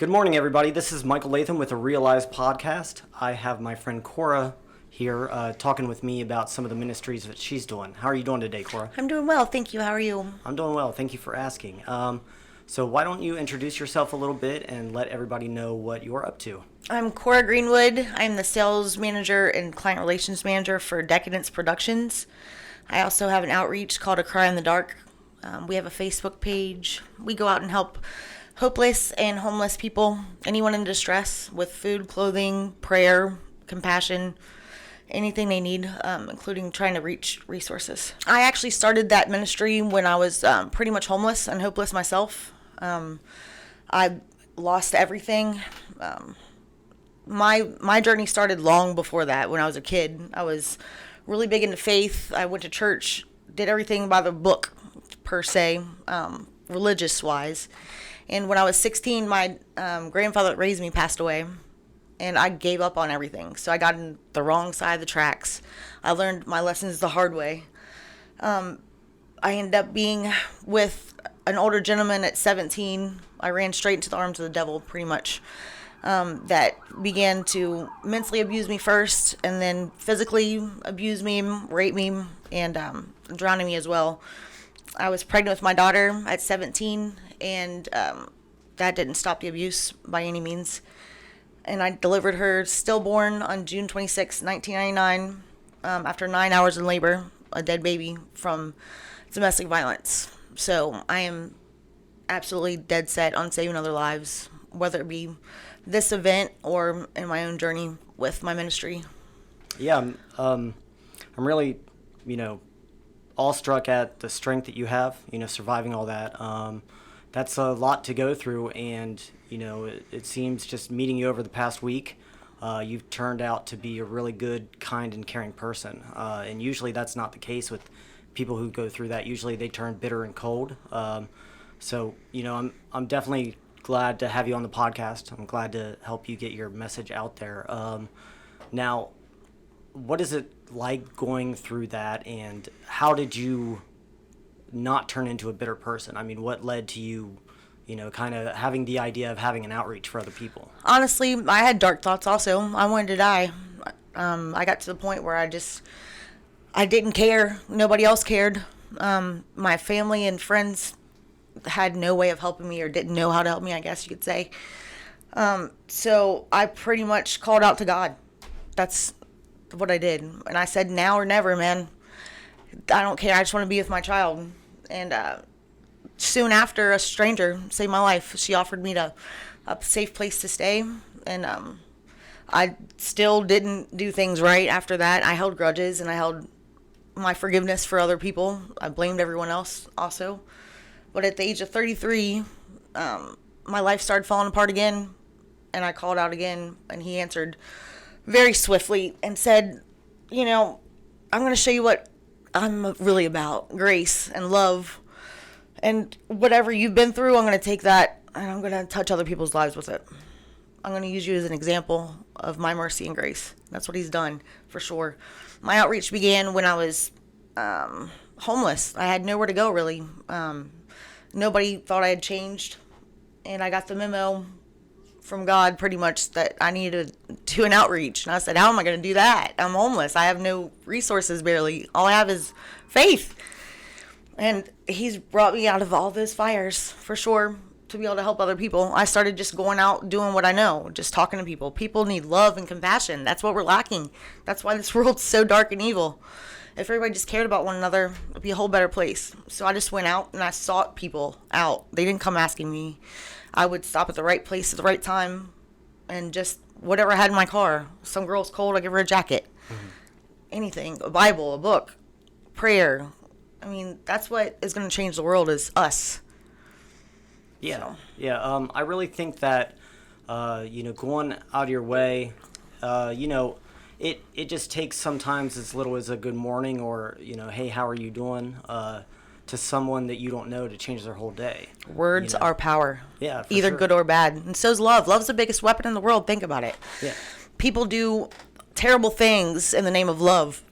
Good morning, everybody. This is Michael Latham with a Realize podcast. I have my friend Cora here talking with me about some of the ministries that she's doing. How are you doing today, Cora? I'm doing well, thank you. How are you? I'm doing well. Thank you for asking. So why don't you introduce yourself a little bit and let everybody know what you're up to? I'm Cora Greenwood. I'm the sales manager and client relations manager for Decadence Productions. I also have an outreach called A Cry in the Dark. We have a Facebook page. We go out and help hopeless and homeless people, anyone in distress, with food, clothing, prayer, compassion, anything they need, including trying to reach resources. I actually started that ministry when I was pretty much homeless and hopeless myself. I lost everything. My journey started long before that. When I was a kid, I was really big into faith. I went to church, did everything by the book, per se, religious-wise. And when I was 16, my grandfather that raised me passed away, and I gave up on everything. So I got in the wrong side of the tracks. I learned my lessons the hard way. I ended up being with an older gentleman at 17. I ran straight into the arms of the devil, pretty much, that began to mentally abuse me first, and then physically abuse me, rape me, and drowning me as well. I was pregnant with my daughter at 17, and that didn't stop the abuse by any means. And I delivered her stillborn on June 26, 1999, after 9 hours in labor, a dead baby from domestic violence. So I am absolutely dead set on saving other lives, whether it be this event or in my own journey with my ministry. Yeah, I'm really, awestruck at the strength that you have, surviving all that. That's a lot to go through, and, it seems just meeting you over the past week, you've turned out to be a really good, kind, and caring person. And usually that's not the case with people who go through that. Usually they turn bitter and cold. So, I'm definitely glad to have you on the podcast. I'm glad to help you get your message out there. Now, what is it like going through that, and how did you not turn into a bitter person? I mean, what led to you, kind of having the idea of having an outreach for other people? Honestly, I had dark thoughts also. I wanted to die. I got to the point where I didn't care. Nobody else cared. My family and friends had no way of helping me, or didn't know how to help me, I guess you could say. So I pretty much called out to God. That's what I did. And I said, now or never, man. I don't care. I just want to be with my child. And soon after, a stranger saved my life. She offered me a safe place to stay. And I still didn't do things right after that. I held grudges, and I held my forgiveness for other people. I blamed everyone else also. But at the age of 33, my life started falling apart again. And I called out again, and he answered very swiftly and said, I'm going to show you what I'm really about: grace and love. And whatever you've been through, I'm going to take that and I'm going to touch other people's lives with it. I'm going to use you as an example of my mercy and grace. That's what he's done, for sure. My outreach began when I was homeless. I had nowhere to go, really. Nobody thought I had changed. And I got the memo from God pretty much that I needed to do an outreach. And I said, how am I going to do that? I'm homeless. I have no resources barely. All I have is faith. And he's brought me out of all those fires, for sure, to be able to help other people. I started just going out doing what I know, just talking to people. People need love and compassion. That's what we're lacking. That's why this world's so dark and evil. If everybody just cared about one another, it'd be a whole better place. So I just went out and I sought people out. They didn't come asking me. I would stop at the right place at the right time, and just whatever I had in my car. Some girl's cold, I give her a jacket. Mm-hmm. Anything, a Bible, a book, prayer. I mean, that's what is going to change the world, is us. Yeah, so. Yeah. I really think that, going out of your way, it just takes sometimes as little as a good morning, or, hey, how are you doing? To someone that you don't know, to change their whole day. Words are power. Yeah, either sure. Good or bad. And so's love. Love's the biggest weapon in the world. Think about it. Yeah. People do terrible things in the name of love.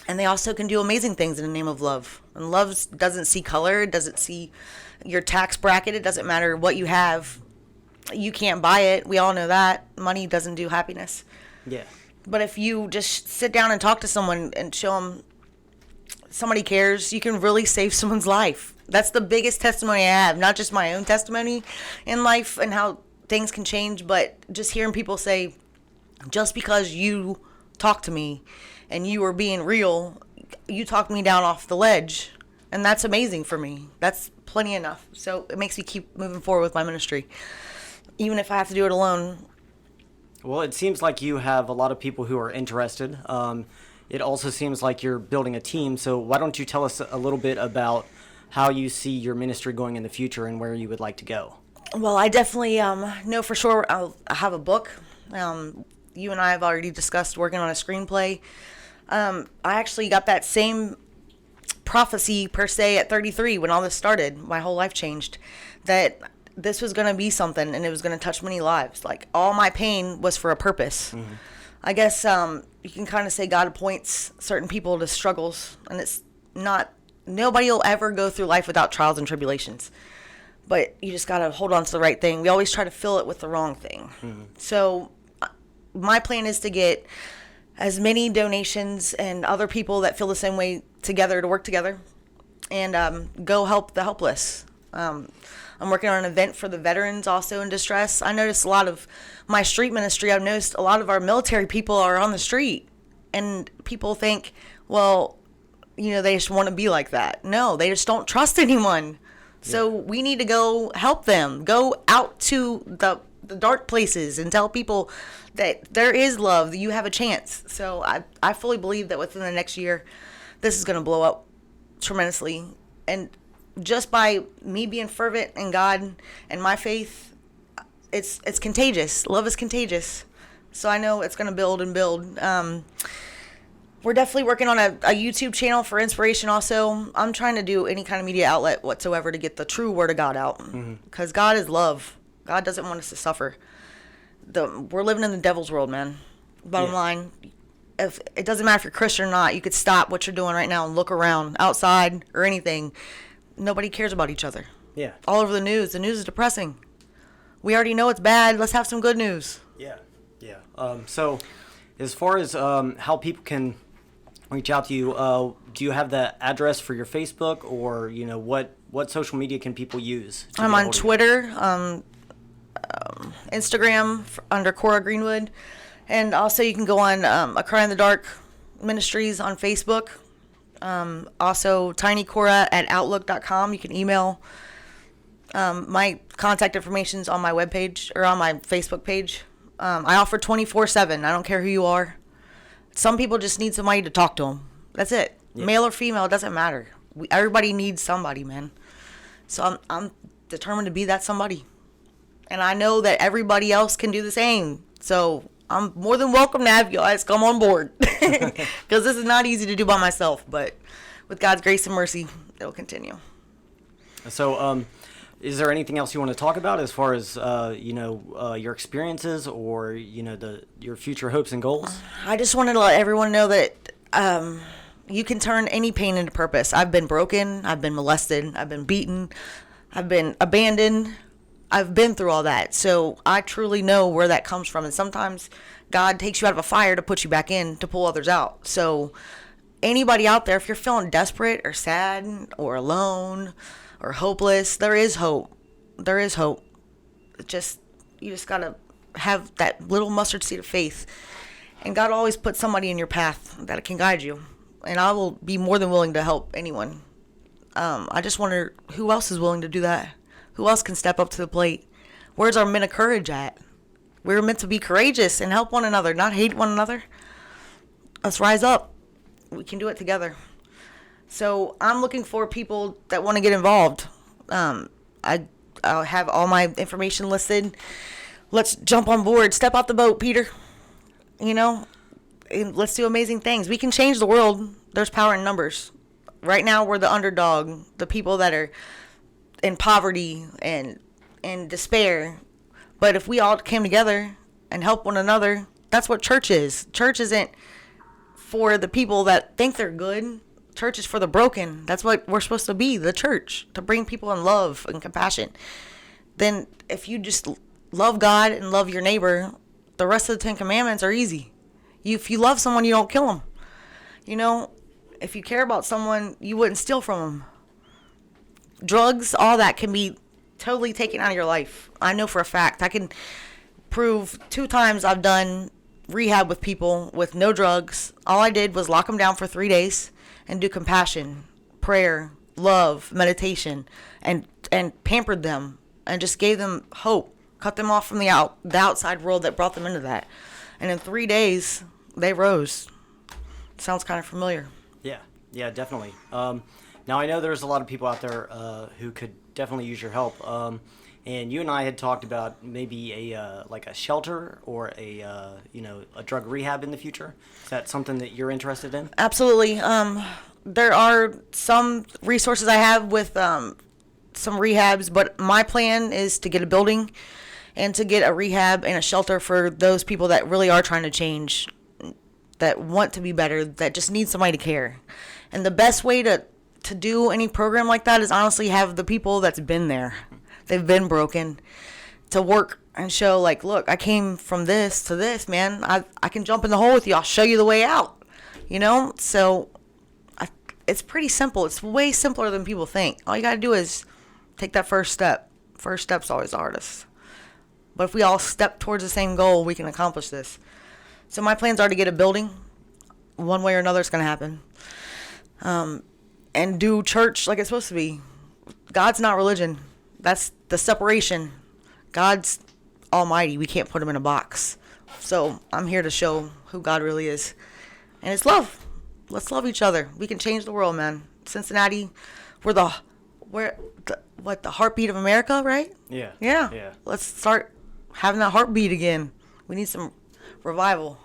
And they also can do amazing things in the name of love. And love doesn't see color. It doesn't see your tax bracket. It doesn't matter what you have. You can't buy it. We all know that. Money doesn't do happiness. Yeah. But if you just sit down and talk to someone and show them somebody cares, you can really save someone's life. That's the biggest testimony I have. Not just my own testimony in life and how things can change, but just hearing people say, just because you talked to me and you were being real, you talked me down off the ledge. And that's amazing for me. That's plenty enough. So it makes me keep moving forward with my ministry, even if I have to do it alone. Well, it seems like you have a lot of people who are interested. It also seems like you're building a team. So why don't you tell us a little bit about how you see your ministry going in the future and where you would like to go? Well, I definitely know for sure I'll have a book. You and I have already discussed working on a screenplay. I actually got that same prophecy per se at 33 when all this started. My whole life changed. That this was going to be something and it was going to touch many lives. Like, all my pain was for a purpose. Mm-hmm. I guess you can kind of say God appoints certain people to struggles, and it's not, nobody will ever go through life without trials and tribulations. But you just got to hold on to the right thing. We always try to fill it with the wrong thing. Mm-hmm. So my plan is to get as many donations and other people that feel the same way together to work together and go help the helpless. I'm working on an event for the veterans also in distress. I noticed a lot of my street ministry, I've noticed a lot of our military people are on the street. And people think, well, they just want to be like that. No, they just don't trust anyone. So we need to go help them. Go out to the dark places and tell people that there is love, that you have a chance. So I fully believe that within the next year, this is going to blow up tremendously. And just by me being fervent in God and my faith, it's contagious. Love is contagious. So I know it's going to build and build. We're definitely working on a YouTube channel for inspiration also. I'm trying to do any kind of media outlet whatsoever to get the true word of God out. Because God is love. God doesn't want us to suffer. We're living in the devil's world, man. Bottom line, if it doesn't matter if you're Christian or not, you could stop what you're doing right now and look around, outside or anything. Nobody cares about each other. Yeah. All over the news is depressing. We already know it's bad. Let's have some good news. Yeah. So as far as how people can reach out to you, do you have the address for your Facebook, or what social media can people use? I'm on Twitter, Instagram under Cora Greenwood, and also you can go on A Cry in the Dark Ministries on Facebook. Also tinycora@outlook.com. You can email. My contact information's on my webpage or on my Facebook page. I offer 24/7. I don't care who you are. Some people just need somebody to talk to them. That's it. Yeah. Male or female, it doesn't matter. Everybody needs somebody, man. So I'm determined to be that somebody. And I know that everybody else can do the same. So I'm more than welcome to have you guys come on board. Because this is not easy to do by myself. But with God's grace and mercy, it'll continue. So is there anything else you want to talk about as far as, your experiences or, your future hopes and goals? I just wanted to let everyone know that you can turn any pain into purpose. I've been broken. I've been molested. I've been beaten. I've been abandoned. I've been through all that. So I truly know where that comes from. And sometimes God takes you out of a fire to put you back in to pull others out. So anybody out there, if you're feeling desperate or sad or alone or hopeless, there is hope. There is hope. You just got to have that little mustard seed of faith. And God always puts somebody in your path that can guide you. And I will be more than willing to help anyone. I just wonder who else is willing to do that. Who else can step up to the plate? Where's our men of courage at? We're meant to be courageous and help one another, not hate one another. Let's rise up. We can do it together. So I'm looking for people that want to get involved. I'll have all my information listed. Let's jump on board. Step out the boat, Peter. And let's do amazing things. We can change the world. There's power in numbers. Right now, we're the underdog, the people that are in poverty and in despair. But if we all came together and help one another, that's what church is. Church isn't for the people that think they're good. Church is for the broken. That's what we're supposed to be, the church, to bring people in love and compassion. Then if you just love God and love your neighbor, the rest of the 10 Commandments are easy. If you love someone, you don't kill them. You know, if you care about someone, you wouldn't steal from them. Drugs, all that can be totally taken out of your life. I know for a fact. I can prove 2 times I've done rehab with people with no drugs. All I did was lock them down for 3 days and do compassion, prayer, love, meditation, and pampered them and just gave them hope. Cut them off from the outside world that brought them into that. And in 3 days, they rose. Sounds kind of familiar. Yeah, definitely. Now, I know there's a lot of people out there who could definitely use your help. And you and I had talked about maybe like a shelter or a drug rehab in the future. Is that something that you're interested in? Absolutely. There are some resources I have with some rehabs, but my plan is to get a building and to get a rehab and a shelter for those people that really are trying to change, that want to be better, that just need somebody to care. And the best way to do any program like that is honestly have the people that's been there. They've been broken, to work and show, like, look, I came from this to this, man. I can jump in the hole with you. I'll show you the way out, you know? So it's pretty simple. It's way simpler than people think. All you got to do is take that first step. First step's always the hardest. But if we all step towards the same goal, we can accomplish this. So my plans are to get a building. One way or another, it's going to happen. And do church like it's supposed to be. God's not religion. That's the separation. God's almighty. We can't put him in a box. So I'm here to show who God really is. And it's love. Let's love each other. We can change the world, man. Cincinnati, we're the heartbeat of America, right? Yeah. Let's start having that heartbeat again. We need some revival.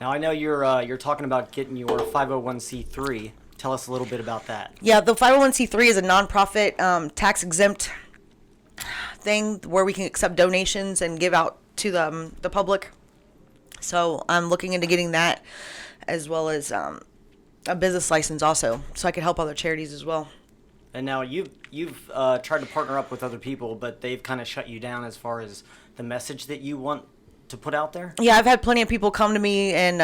Now, I know you're talking about getting your 501c3. Tell us a little bit about that. Yeah, the 501c3 is a nonprofit, tax-exempt thing where we can accept donations and give out to the public. So I'm looking into getting that, as well as a business license also, so I can help other charities as well. And now you've tried to partner up with other people, but they've kind of shut you down as far as the message that you want to put out there? Yeah, I've had plenty of people come to me and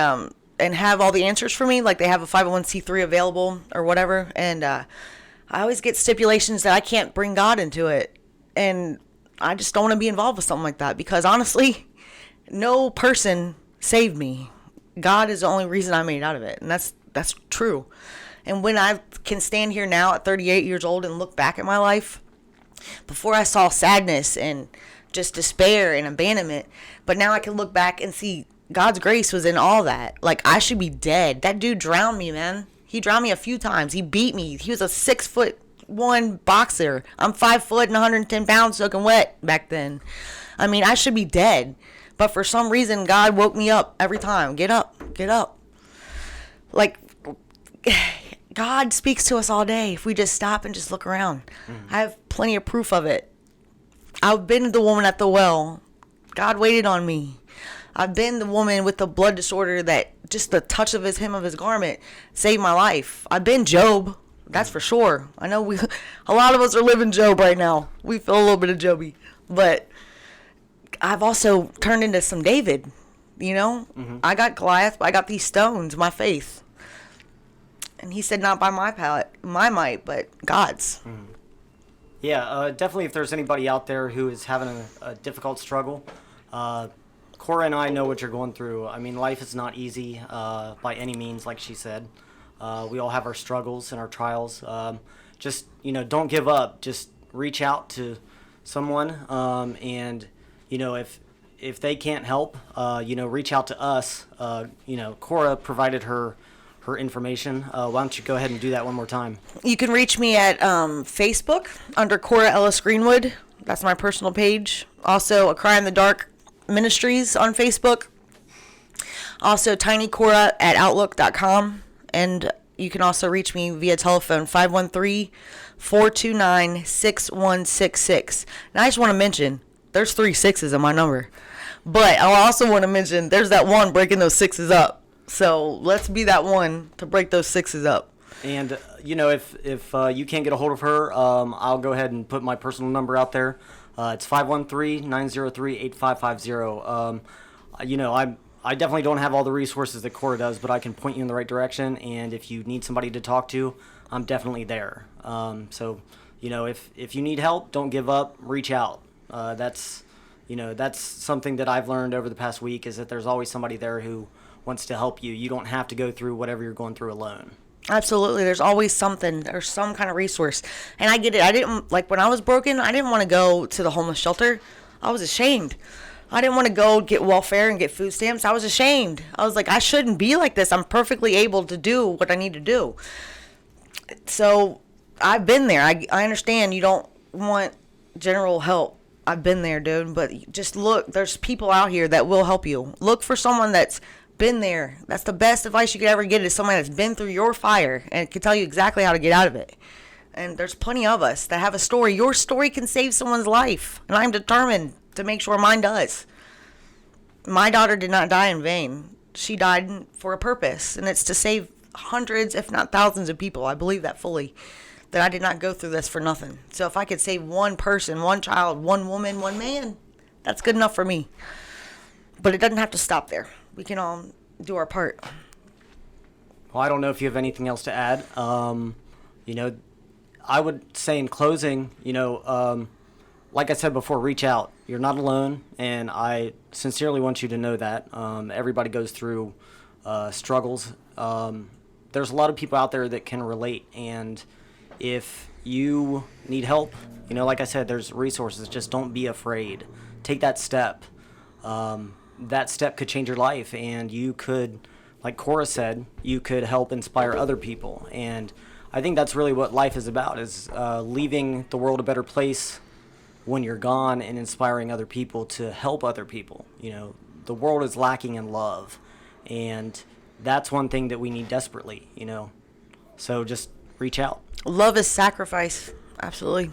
have all the answers for me, like they have a 501c3 available or whatever, and I always get stipulations that I can't bring God into it, and I just don't want to be involved with something like that, because honestly, no person saved me. God is the only reason I made it out of it, and that's true. And when I can stand here now at 38 years old and look back at my life, before I saw sadness and just despair and abandonment, but now I can look back and see God's grace was in all that. Like, I should be dead. That dude drowned me, man. He drowned me a few times. He beat me. He was a 6'1" boxer. I'm 5 foot and 110 pounds soaking wet back then. I mean, I should be dead. But for some reason, God woke me up every time. Get up, get up. Like, God speaks to us all day if we just stop and just look around. I have plenty of proof of it. I've been the woman at the well. God waited on me. I've been the woman with the blood disorder that just the touch of his hem of his garment saved my life. I've been Job. That's for sure. I know a lot of us are living Job right now. We feel a little bit of Joby. But I've also turned into some David, you know? Mm-hmm. I got Goliath, but I got these stones, my faith. And he said, not by my might, but God's. Mm-hmm. Yeah, definitely if there's anybody out there who is having a difficult struggle, Cora and I know what you're going through. I mean, life is not easy by any means, like she said. We all have our struggles and our trials. Just, don't give up. Just reach out to someone. And, if they can't help, reach out to us. Cora provided her information. Why don't you go ahead and do that one more time? You can reach me at Facebook under Cora Ellis Greenwood. That's my personal page. Also, A Cry in the Dark Ministries on Facebook. Also, tinycora@outlook.com. And you can also reach me via telephone, 513-429-6166. And I just want to mention, there's 3 6s in my number. But I also want to mention, there's that one breaking those 6s up. So let's be that one to break those 6s up. And, if you can't get a hold of her, I'll go ahead and put my personal number out there. It's 513-903-8550. I definitely don't have all the resources that Cora does, but I can point you in the right direction. And if you need somebody to talk to, I'm definitely there. If you need help, don't give up. Reach out. That's something that I've learned over the past week, is that there's always somebody there who wants to help you. You don't have to go through whatever you're going through alone. Absolutely. There's always something. There's some kind of resource. And I get it. I didn't, like, when I was broken, I didn't want to go to the homeless shelter. I was ashamed. I didn't want to go get welfare and get food stamps. I was ashamed. I was like, I shouldn't be like this. I'm perfectly able to do what I need to do. So I've been there. I understand you don't want general help. I've been there, dude. But just look, there's people out here that will help you. Look for someone that's been there. That's the best advice you could ever get, is someone that's been through your fire and can tell you exactly how to get out of it. And there's plenty of us that have a story. Your story can save someone's life, and I'm determined to make sure mine does. My daughter did not die in vain. She died for a purpose, and it's to save hundreds, if not thousands of people. I believe that fully, that I did not go through this for nothing. So if I could save one person, one child, one woman, one man, that's good enough for me. But it doesn't have to stop there. We can all do our part. Well, I don't know if you have anything else to add. I would say in closing, like I said before, reach out. You're not alone, and I sincerely want you to know that. Everybody goes through struggles. There's a lot of people out there that can relate, and if you need help, like I said, there's resources. Just don't be afraid. Take that step. That step could change your life, and you could, like Cora said, you could help inspire other people. And I think that's really what life is about, is leaving the world a better place when you're gone, and inspiring other people to help other people. The world is lacking in love, and that's one thing that we need desperately, So just reach out. Love is sacrifice. Absolutely.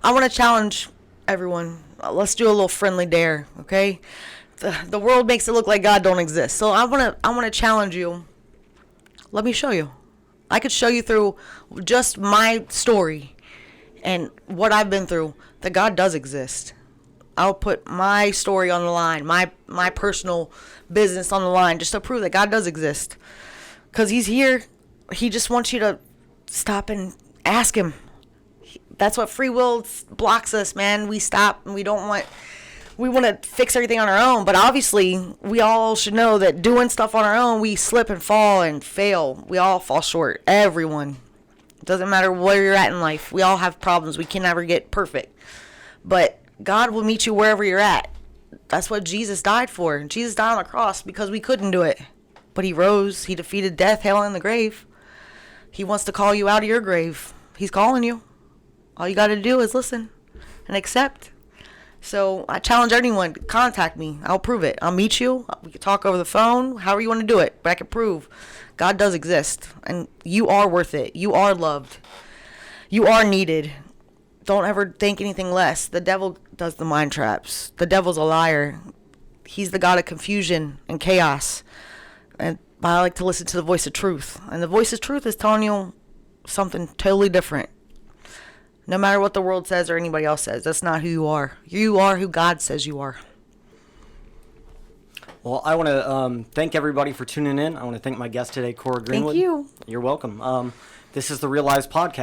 I want to challenge everyone. Let's do a little friendly dare, okay? The world makes it look like God don't exist. So I want to challenge you. Let me show you. I could show you through just my story and what I've been through that God does exist. I'll put my story on the line, my personal business on the line, just to prove that God does exist. Because He's here. He just wants you to stop and ask Him. That's what free will blocks us, man. We stop and we want to fix everything on our own. But obviously, we all should know that doing stuff on our own, we slip and fall and fail. We all fall short. Everyone. It doesn't matter where you're at in life. We all have problems. We can never get perfect. But God will meet you wherever you're at. That's what Jesus died for. Jesus died on the cross because we couldn't do it. But He rose. He defeated death, hell, and the grave. He wants to call you out of your grave. He's calling you. All you got to do is listen and accept. So I challenge anyone, contact me. I'll prove it. I'll meet you. We can talk over the phone, however you want to do it. But I can prove God does exist. And you are worth it. You are loved. You are needed. Don't ever think anything less. The devil does the mind traps. The devil's a liar. He's the God of confusion and chaos. And I like to listen to the voice of truth. And the voice of truth is telling you something totally different. No matter what the world says or anybody else says, that's not who you are. You are who God says you are. Well, I want to thank everybody for tuning in. I want to thank my guest today, Cora Greenwood. Thank you. You're welcome. This is the Real Lives Podcast.